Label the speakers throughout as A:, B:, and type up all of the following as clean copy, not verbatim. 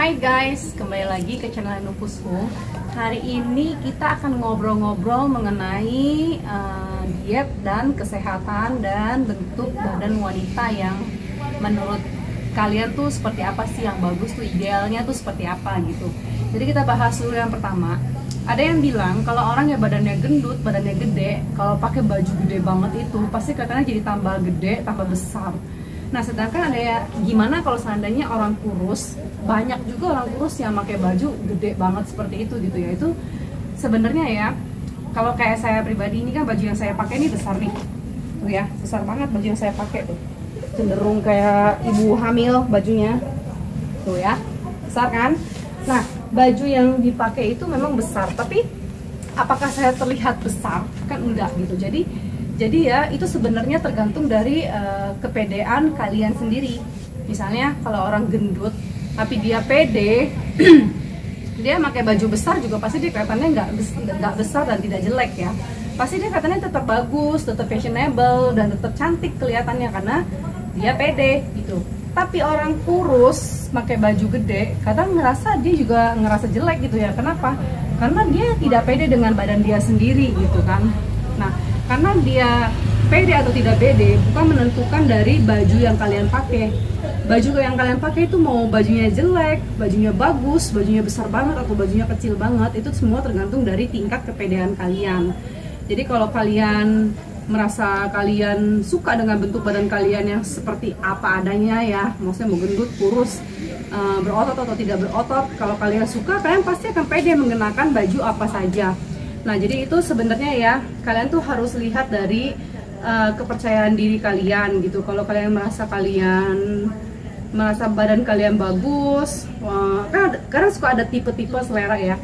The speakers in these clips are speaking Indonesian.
A: Hai guys, kembali lagi ke channel Nupusku. Hari ini kita akan ngobrol-ngobrol mengenai diet dan kesehatan dan bentuk badan wanita yang menurut kalian tuh seperti apa sih, yang bagus tuh, idealnya tuh seperti apa gitu. Jadi kita bahas dulu yang pertama. Ada yang bilang kalau orang yang badannya gendut, badannya gede, kalau pakai baju gede banget itu pasti katanya jadi tambah gede, tambah besar. Nah, sedangkan ada ya, gimana kalau seandainya orang kurus? Banyak juga orang kurus yang pakai baju gede banget seperti itu gitu ya. Itu sebenarnya ya, kalau kayak saya pribadi ini kan baju yang saya pakai ini besar nih. Tuh ya, besar banget baju yang saya pakai tuh. Cenderung kayak ibu hamil bajunya. Tuh ya, besar kan? Nah, baju yang dipakai itu memang besar, tapi apakah saya terlihat besar? Kan enggak gitu. Jadi ya itu sebenarnya tergantung dari kepedean kalian sendiri. Misalnya kalau orang gendut tapi dia pede, dia pakai baju besar juga pasti dia kelihatannya nggak besar dan tidak jelek ya. Pasti dia kelihatannya tetap bagus, tetap fashionable dan tetap cantik kelihatannya karena dia pede gitu. Tapi orang kurus pakai baju gede, kadang dia juga ngerasa jelek gitu ya. Kenapa? Karena dia tidak pede dengan badan dia sendiri gitu kan. Nah, karena dia pede atau tidak pede bukan menentukan dari baju yang kalian pakai. Baju yang kalian pakai itu mau bajunya jelek, bajunya bagus, bajunya besar banget atau bajunya kecil banget, itu semua tergantung dari tingkat kepedean kalian. Jadi kalau kalian merasa kalian suka dengan bentuk badan kalian yang seperti apa adanya ya, maksudnya mau gendut, kurus, berotot atau tidak berotot, kalau kalian suka, kalian pasti akan pede mengenakan baju apa saja. Nah, jadi itu sebenarnya ya, kalian tuh harus lihat dari kepercayaan diri kalian gitu. Kalau kalian merasa badan kalian bagus, karena suka ada tipe-tipe selera ya.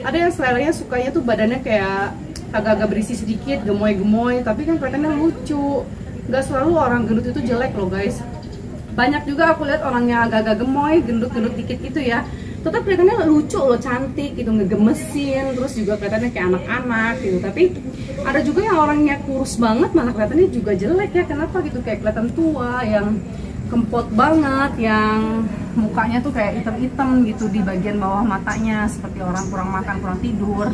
A: Ada yang seleranya sukanya tuh badannya kayak agak-agak berisi sedikit, gemoy-gemoy, tapi kan kelihatannya lucu. Gak selalu orang gendut itu jelek loh guys. Banyak juga aku lihat orangnya agak-agak gemoy, gendut-gendut dikit gitu ya, tetap kelihatannya lucu loh, cantik gitu, ngegemesin, terus juga kelihatannya kayak anak-anak gitu. Tapi ada juga yang orangnya kurus banget malah kelihatannya juga jelek ya. Kenapa gitu? Kayak kelihatan tua, yang kempot banget, yang mukanya tuh kayak hitam-hitam gitu di bagian bawah matanya, seperti orang kurang makan, kurang tidur,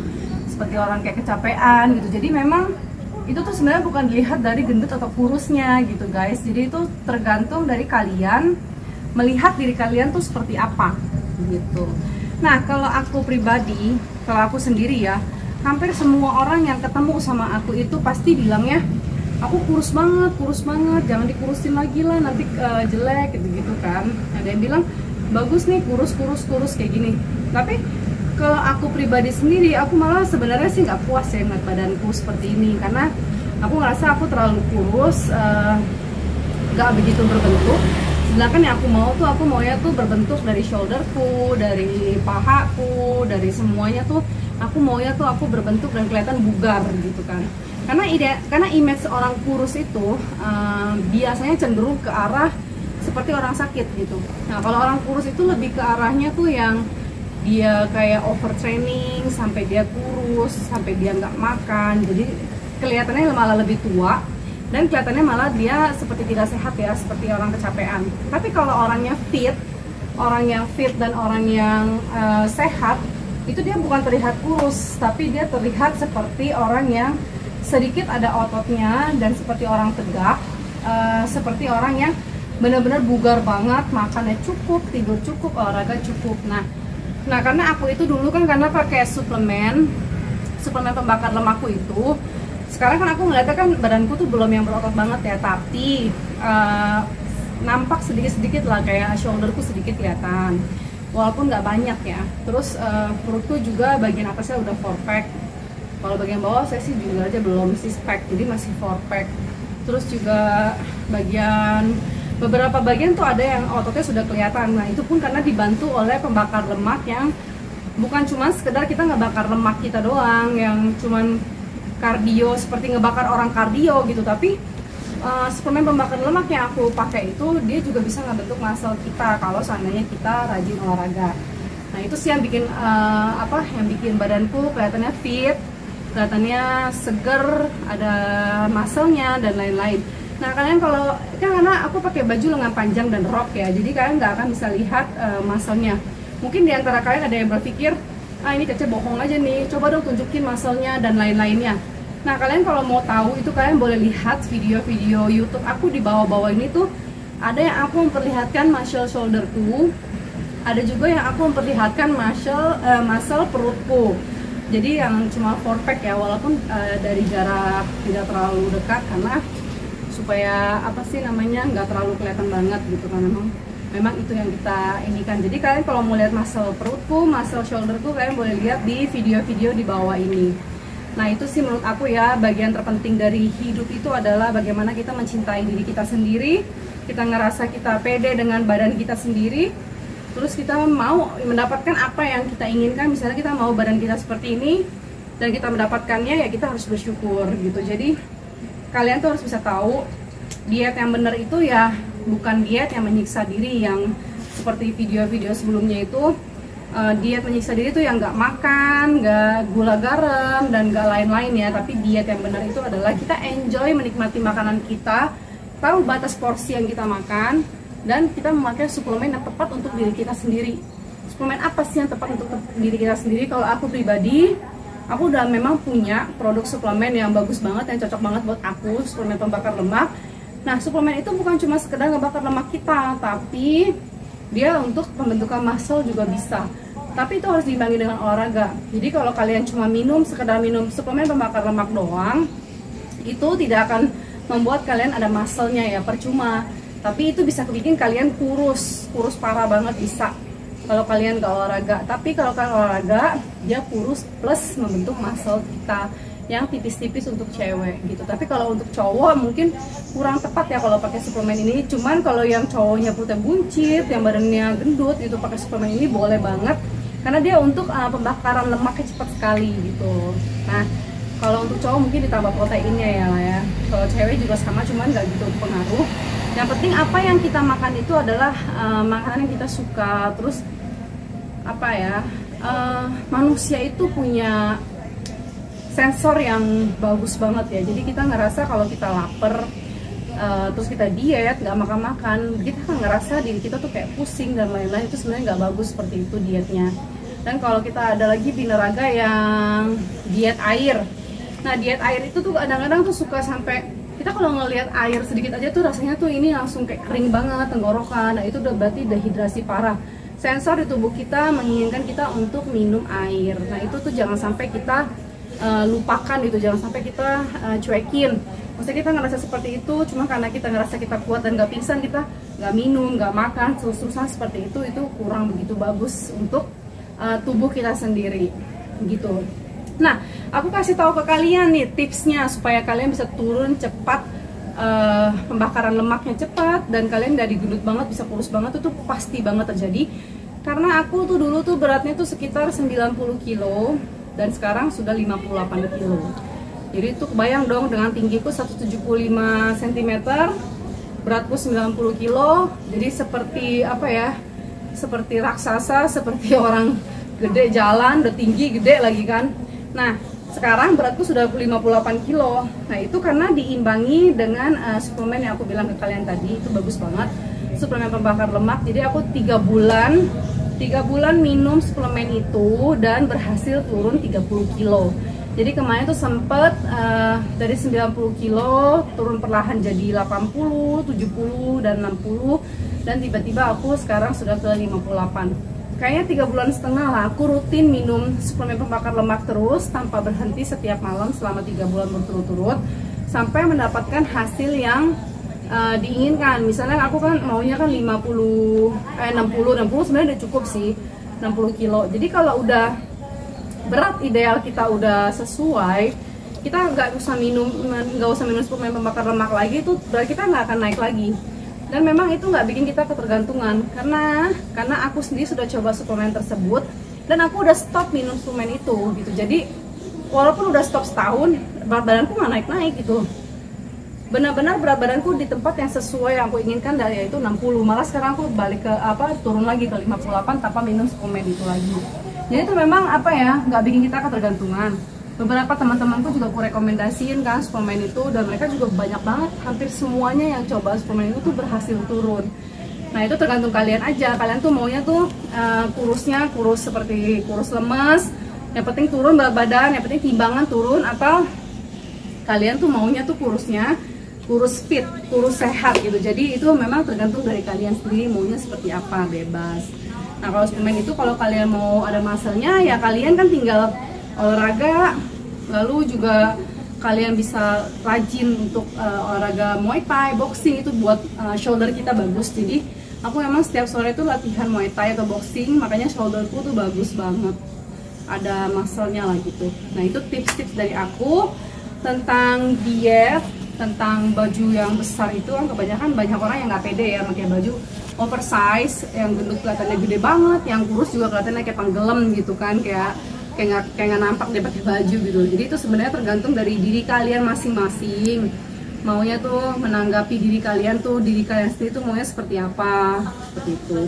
A: seperti orang kayak kecapean gitu. Jadi memang itu tuh sebenarnya bukan dilihat dari gendut atau kurusnya gitu guys. Jadi itu tergantung dari kalian melihat diri kalian tuh seperti apa gitu. Nah, kalau aku pribadi, kalau aku sendiri ya, hampir semua orang yang ketemu sama aku itu pasti bilangnya, aku kurus banget, jangan dikurusin lagi lah, nanti jelek gitu kan. Ada yang bilang bagus nih kurus kayak gini. Tapi kalau aku pribadi sendiri, aku malah sebenarnya sih nggak puas ya ngeliat badanku seperti ini, karena aku ngerasa aku terlalu kurus, nggak begitu berbentuk. Sedangkan yang aku maunya tuh berbentuk dari shoulderku, dari pahaku, dari semuanya tuh aku maunya tuh aku berbentuk dan kelihatan bugar gitu kan. Karena image seorang kurus itu biasanya cenderung ke arah seperti orang sakit gitu. Nah, kalau orang kurus itu lebih ke arahnya tuh yang dia kayak overtraining sampai dia kurus, sampai dia nggak makan, jadi kelihatannya malah lebih tua dan kelihatannya malah dia seperti tidak sehat ya, seperti orang kecapean. Tapi kalau orangnya fit, orang yang fit dan orang yang sehat, itu dia bukan terlihat kurus, tapi dia terlihat seperti orang yang sedikit ada ototnya dan seperti orang tegak, seperti orang yang benar-benar bugar banget, makannya cukup, tidur cukup, olahraga cukup. Nah, karena aku itu dulu kan karena pakai suplemen pembakar lemakku itu, sekarang kan aku ngeliatnya kan badanku tuh belum yang berotot banget ya, tapi nampak sedikit-sedikit lah, kayak shoulderku sedikit kelihatan, walaupun nggak banyak ya. Terus perutku juga bagian atasnya udah 4-pack, kalau bagian bawah saya sih juga aja belum 6-pack, jadi masih 4-pack. Terus juga beberapa bagian tuh ada yang ototnya sudah kelihatan. Nah, itu pun karena dibantu oleh pembakar lemak yang bukan cuma sekedar kita ngebakar lemak kita doang, yang cuman kardio seperti ngebakar orang kardio gitu, tapi suplemen pembakar lemak yang aku pakai itu dia juga bisa ngebentuk muscle kita kalau seandainya kita rajin olahraga. Nah, itu sih yang bikin yang bikin badanku kelihatannya fit, kelihatannya seger, ada muscle-nya dan lain-lain. Nah, kalian kalau karena aku pakai baju lengan panjang dan rok ya, jadi kalian nggak akan bisa lihat muscle-nya. Mungkin di antara kalian ada yang berpikir, ah ini Cece bohong aja nih, coba dong tunjukin muscle-nya dan lain-lainnya. Nah kalian kalau mau tahu itu kalian boleh lihat video-video YouTube aku di bawah-bawah ini tuh. Ada yang aku memperlihatkan muscle shoulderku, ada juga yang aku memperlihatkan muscle perutku. Jadi yang cuma 4-pack ya, walaupun dari jarak tidak terlalu dekat, karena supaya apa sih namanya, nggak terlalu kelihatan banget gitu kan. Memang itu yang kita inikan. Jadi kalian kalau mau lihat muscle perutku, muscle shoulderku, kalian boleh lihat di video-video di bawah ini. Nah itu sih menurut aku ya, bagian terpenting dari hidup itu adalah bagaimana kita mencintai diri kita sendiri. Kita ngerasa kita pede dengan badan kita sendiri, terus kita mau mendapatkan apa yang kita inginkan. Misalnya kita mau badan kita seperti ini dan kita mendapatkannya, ya kita harus bersyukur gitu. Jadi kalian tuh harus bisa tahu diet yang benar itu ya bukan diet yang menyiksa diri, yang seperti video-video sebelumnya itu. Diet menyiksa diri itu yang nggak makan, nggak gula garam, dan nggak lain-lain ya. Tapi diet yang benar itu adalah kita enjoy menikmati makanan kita, tahu batas porsi yang kita makan, dan kita memakai suplemen yang tepat untuk diri kita sendiri. Suplemen apa sih yang tepat untuk diri kita sendiri? Kalau aku pribadi, aku udah memang punya produk suplemen yang bagus banget, yang cocok banget buat aku, suplemen pembakar lemak. Nah, suplemen itu bukan cuma sekedar ngebakar lemak kita, tapi dia untuk pembentukan muscle juga bisa. Tapi itu harus diimbangi dengan olahraga. Jadi kalau kalian cuma sekedar minum suplemen pembakar lemak doang, itu tidak akan membuat kalian ada muscle-nya ya, percuma. Tapi itu bisa bikin kalian kurus parah banget bisa kalau kalian gak olahraga. Tapi kalau kalian olahraga, dia kurus plus membentuk muscle kita yang tipis-tipis untuk cewek gitu. Tapi kalau untuk cowok mungkin kurang tepat ya kalau pakai suplemen ini. Cuman kalau yang cowoknya perutnya buncit, yang badannya gendut itu, pakai suplemen ini boleh banget, karena dia untuk pembakaran lemaknya cepat sekali gitu. Nah kalau untuk cowok mungkin ditambah proteinnya ya. Kalau cewek juga sama, cuman nggak gitu pengaruh. Yang penting apa yang kita makan itu adalah makanan yang kita suka. Terus apa ya, manusia itu punya sensor yang bagus banget ya. Jadi kita ngerasa kalau kita lapar, terus kita diet, nggak makan-makan, kita kan ngerasa diri kita tuh kayak pusing dan lain-lain. Itu sebenarnya nggak bagus seperti itu dietnya. Dan kalau kita ada lagi binaraga yang diet air. Nah diet air itu tuh kadang-kadang tuh suka sampai kita kalau ngelihat air sedikit aja tuh rasanya tuh ini langsung kayak kering banget tenggorokan. Nah itu udah berarti dehidrasi parah. Sensor di tubuh kita menginginkan kita untuk minum air. Nah itu tuh jangan sampai kita lupakan gitu, jangan sampai kita cuekin. Maksudnya kita ngerasa seperti itu cuma karena kita ngerasa kita kuat dan gak pingsan, kita gak minum, gak makan, terus-terusan seperti itu kurang begitu bagus untuk tubuh kita sendiri gitu. Nah aku kasih tahu ke kalian nih tipsnya supaya kalian bisa turun cepat, pembakaran lemaknya cepat, dan kalian dari gendut banget bisa kurus banget. Itu pasti banget terjadi karena aku tuh dulu tuh beratnya tuh sekitar 90 kilo dan sekarang sudah 58 kilo. Jadi itu kebayang dong dengan tinggiku 175 cm, beratku 90 kilo. Jadi seperti apa ya, seperti raksasa, seperti orang gede jalan, udah tinggi, gede lagi kan. Nah sekarang beratku sudah 58 kilo. Nah itu karena diimbangi dengan suplemen yang aku bilang ke kalian tadi. Itu bagus banget, suplemen pembakar lemak. Jadi aku 3 bulan minum suplemen itu dan berhasil turun 30 kilo. Jadi kemarin tuh sempet dari 90 kilo turun perlahan jadi 80, 70, dan 60. Dan tiba-tiba aku sekarang sudah ke 58. Kayaknya 3,5 bulan lah aku rutin minum suplemen pembakar lemak terus tanpa berhenti setiap malam selama 3 bulan berturut-turut sampai mendapatkan hasil yang diinginkan. Misalnya aku kan maunya kan 60 sebenarnya udah cukup sih, 60 kilo. Jadi kalau udah berat ideal kita udah sesuai, kita nggak usah minum suplemen pembakar lemak lagi, itu berat kita nggak akan naik lagi. Dan memang itu nggak bikin kita ketergantungan, karena aku sendiri sudah coba suplemen tersebut dan aku udah stop minum suplemen itu gitu. Jadi walaupun udah stop setahun, berat badanku nggak naik-naik gitu. Benar-benar berat badanku di tempat yang sesuai yang aku inginkan, dari yaitu 60. Malah sekarang aku balik ke turun lagi ke 58 tanpa minum suplemen itu lagi. Jadi itu memang nggak bikin kita ketergantungan. Beberapa teman-temanku juga aku rekomendasiin kan suplemen itu, dan mereka juga banyak banget, hampir semuanya yang coba suplemen itu tuh berhasil turun. Nah itu tergantung kalian aja, kalian tuh maunya tuh kurusnya kurus seperti kurus lemes, yang penting turun berat badan, yang penting timbangan turun, atau kalian tuh maunya tuh kurusnya kurus fit, kurus sehat gitu. Jadi itu memang tergantung dari kalian sendiri maunya seperti apa, bebas. Nah kalau suplemen itu kalau kalian mau ada muscle-nya ya kalian kan tinggal olahraga, lalu juga kalian bisa rajin untuk olahraga Muay Thai, boxing, itu buat shoulder kita bagus. Jadi aku memang setiap sore itu latihan Muay Thai atau boxing, makanya shoulderku tuh bagus banget, ada muscle-nya lah gitu. Nah itu tips-tips dari aku tentang diet, tentang baju yang besar itu kan kebanyakan banyak orang yang nggak pede ya pakai baju oversize, yang gendut kelihatannya gede banget, yang kurus juga kelihatannya kayak tenggelam gitu kan, kayak nggak nampak dia pakai baju gitu. Jadi itu sebenarnya tergantung dari diri kalian masing-masing, maunya tuh menanggapi diri kalian sendiri tuh maunya seperti apa, seperti itu.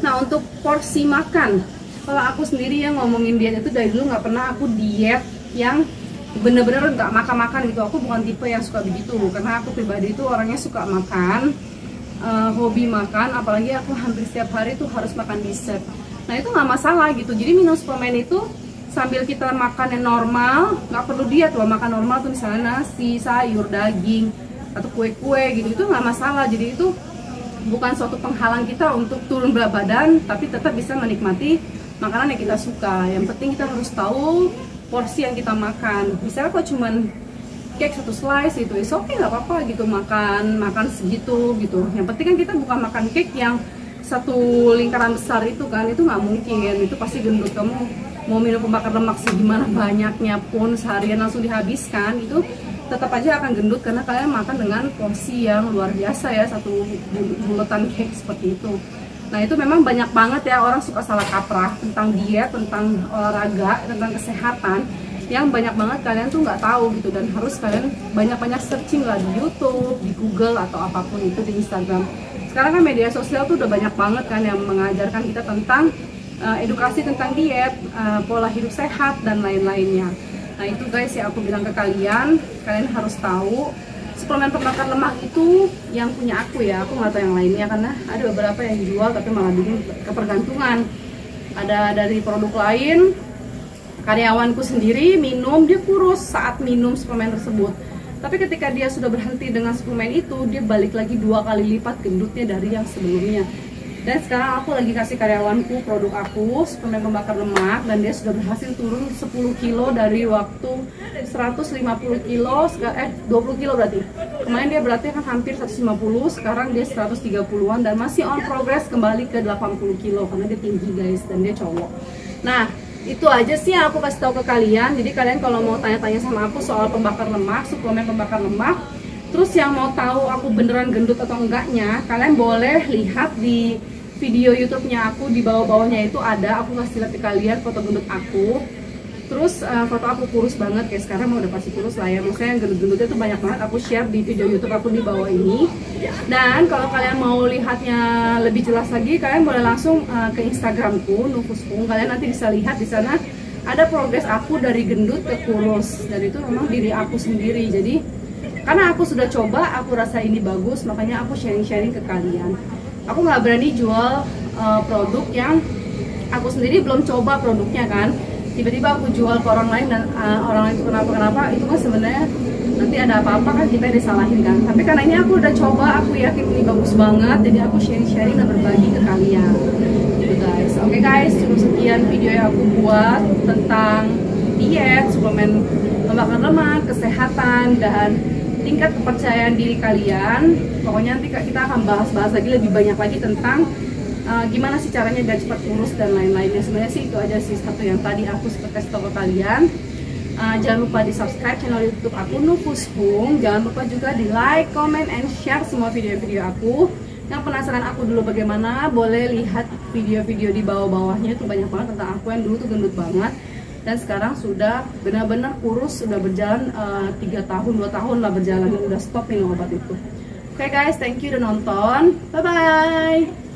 A: Nah untuk porsi makan, kalau aku sendiri yang ngomongin diet itu dari dulu nggak pernah aku diet yang bener-bener nggak makan-makan gitu. Aku bukan tipe yang suka begitu, karena aku pribadi itu orangnya suka makan, hobi makan, apalagi aku hampir setiap hari tuh harus makan dessert. Nah itu nggak masalah gitu, jadi minum suplemen itu sambil kita makan yang normal, nggak perlu diet loh, makan normal tuh misalnya nasi, sayur, daging, atau kue-kue gitu, itu nggak masalah. Jadi itu bukan suatu penghalang kita untuk turun berat badan, tapi tetap bisa menikmati makanan yang kita suka. Yang penting kita harus tahu porsi yang kita makan. Misalnya kok cuman cake 1 slice itu, is oke, nggak apa-apa gitu, makan segitu gitu. Yang penting kan kita bukan makan cake yang satu lingkaran besar itu kan, itu nggak mungkin, itu pasti gendut. Kamu mau minum pembakar lemak segimana banyaknya pun seharian langsung dihabiskan, itu tetap aja akan gendut karena kalian makan dengan porsi yang luar biasa ya, satu bulatan cake seperti itu. Nah itu memang banyak banget ya orang suka salah kaprah tentang diet, tentang olahraga, tentang kesehatan, yang banyak banget kalian tuh nggak tahu gitu, dan harus kalian banyak-banyak searching lah di YouTube, di Google, atau apapun itu, di Instagram. Sekarang kan media sosial tuh udah banyak banget kan yang mengajarkan kita tentang edukasi tentang diet, pola hidup sehat, dan lain-lainnya. Nah itu guys yang aku bilang ke kalian, kalian harus tahu suplemen pembakar lemak itu yang punya aku ya, aku nggak tahu yang lainnya, karena ada beberapa yang jual tapi malah bikin ketergantungan. Ada dari produk lain, karyawanku sendiri minum, dia kurus saat minum suplemen tersebut, tapi ketika dia sudah berhenti dengan suplemen itu, dia balik lagi 2 kali lipat gendutnya dari yang sebelumnya. Dan sekarang aku lagi kasih karyawanku produk aku, suplemen pembakar lemak, dan dia sudah berhasil turun 10 kilo dari waktu 150 kilo, 20 kilo berarti. Kemarin dia berarti kan hampir 150, sekarang dia 130-an, dan masih on progress kembali ke 80 kilo, karena dia tinggi guys, dan dia cowok. Nah, itu aja sih yang aku kasih tahu ke kalian. Jadi kalian kalau mau tanya-tanya sama aku soal pembakar lemak, suplemen pembakar lemak, terus yang mau tahu aku beneran gendut atau enggaknya, kalian boleh lihat di video YouTube-nya aku, di bawah-bawahnya itu ada, aku kasih lihat ke kalian foto gendut aku. Terus foto aku kurus banget, kayak sekarang udah pasti kurus lah ya, maksudnya yang gendut-gendutnya tuh banyak banget aku share di video YouTube aku di bawah ini. Dan kalau kalian mau lihatnya lebih jelas lagi, kalian boleh langsung ke Instagramku, Nufuspung. Kalian nanti bisa lihat di sana ada progres aku dari gendut ke kurus, dan itu memang diri aku sendiri. Jadi karena aku sudah coba, aku rasa ini bagus, makanya aku sharing-sharing ke kalian. Aku nggak berani jual produk yang aku sendiri belum coba produknya kan. Tiba-tiba aku jual ke orang lain, dan orang lain itu kenapa itu kan sebenarnya nanti ada apa-apa kan kita disalahin kan. Tapi karena ini aku udah coba, aku yakin ini bagus banget, jadi aku sharing-sharing dan berbagi ke kalian gitu guys. Oke guys, cukup sekian video yang aku buat tentang diet, suplemen pembakar lemak, kesehatan, dan tingkat kepercayaan diri kalian. Pokoknya nanti kita akan bahas-bahas lagi lebih banyak lagi tentang gimana sih caranya biar cepat kurus dan lain-lainnya. Sebenarnya sih itu aja sih satu yang tadi aku sempat kasih tahu ke kalian. Jangan lupa di subscribe channel YouTube aku Nufuspung. Jangan lupa juga di like, comment, and share semua video-video aku. Yang penasaran aku dulu bagaimana, boleh lihat video-video di bawah-bawahnya, itu banyak banget tentang aku yang dulu tuh gendut banget, dan sekarang sudah benar-benar kurus, sudah berjalan 3 tahun, 2 tahun lah berjalan, udah stop minum obat itu. Oke guys, thank you udah nonton, bye bye.